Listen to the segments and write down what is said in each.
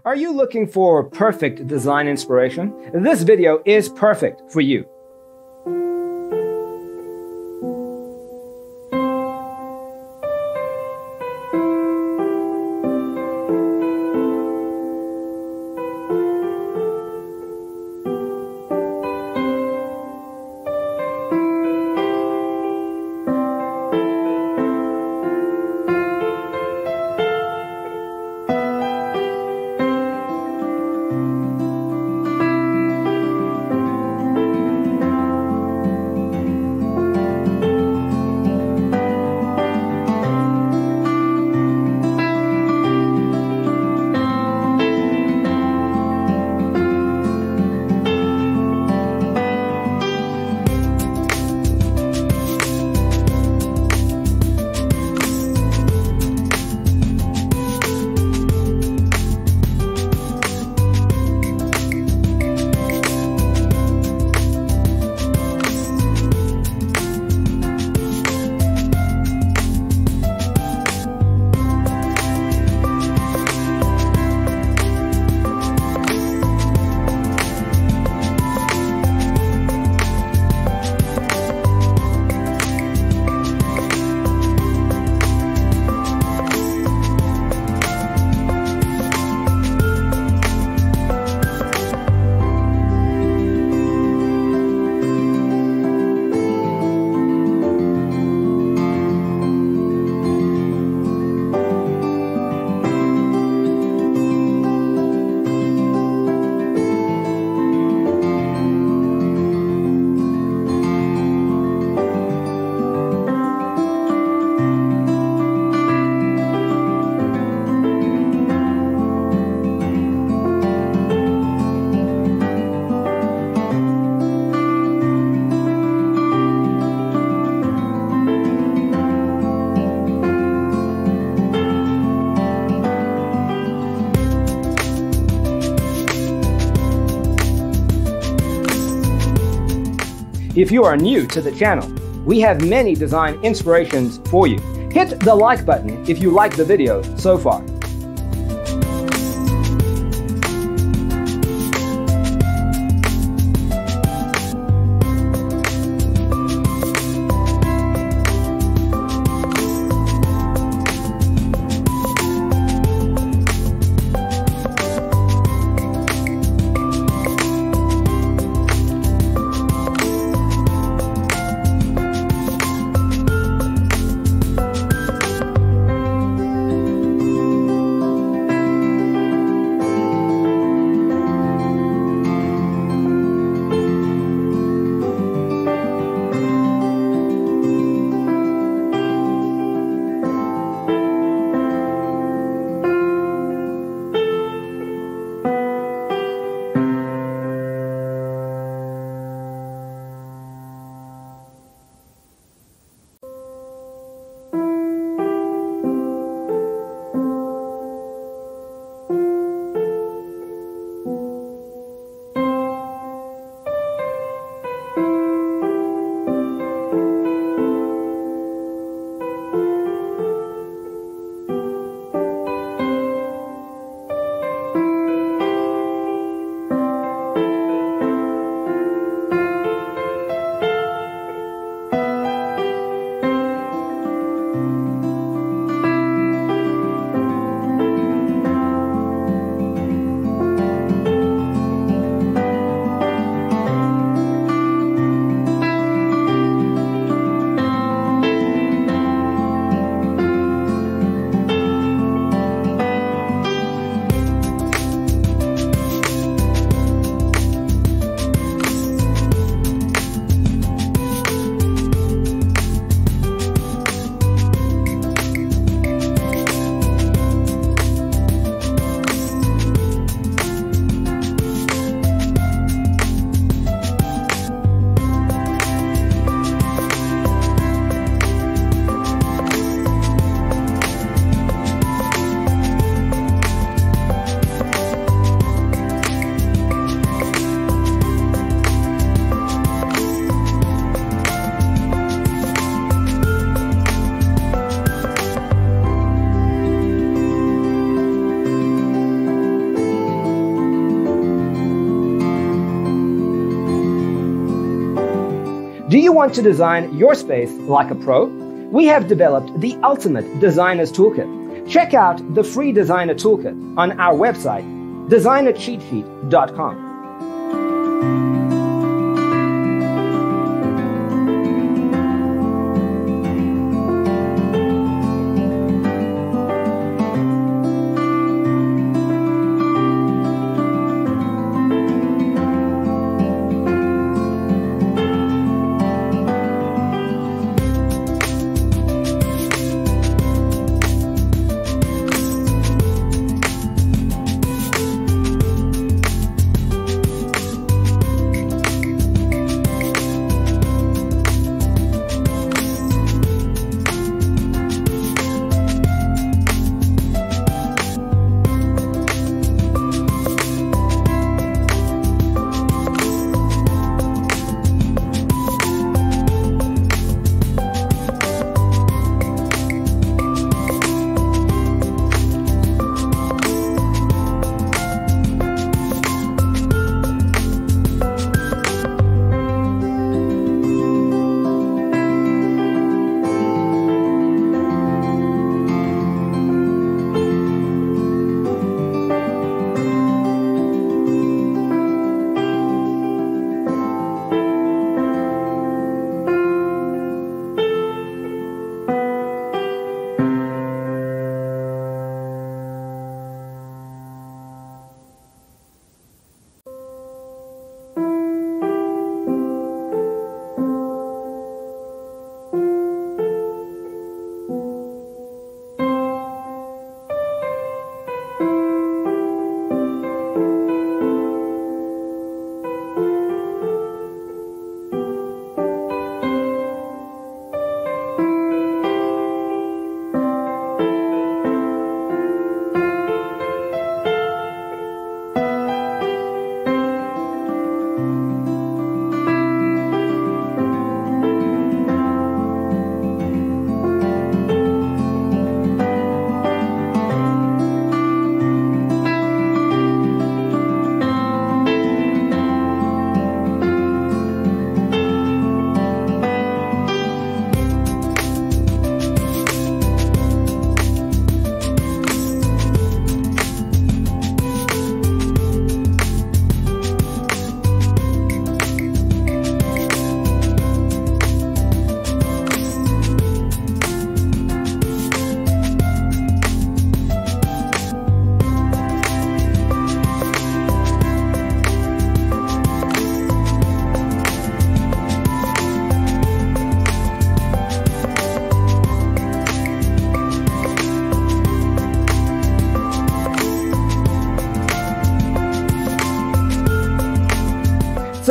Are you looking for perfect design inspiration? This video is perfect for you. If you are new to the channel, we have many design inspirations for you. Hit the like button if you like the video so far. Do you want to design your space like a pro? We have developed the ultimate designer's toolkit. Check out the free designer toolkit on our website, designercheatsheet.com.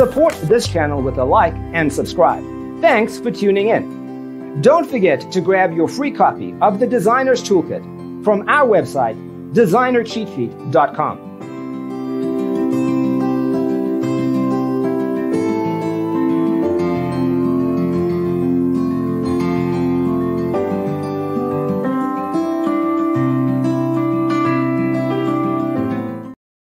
Support this channel with a like and subscribe. Thanks for tuning in. Don't forget to grab your free copy of the Designer's Toolkit from our website, designercheatsheet.com.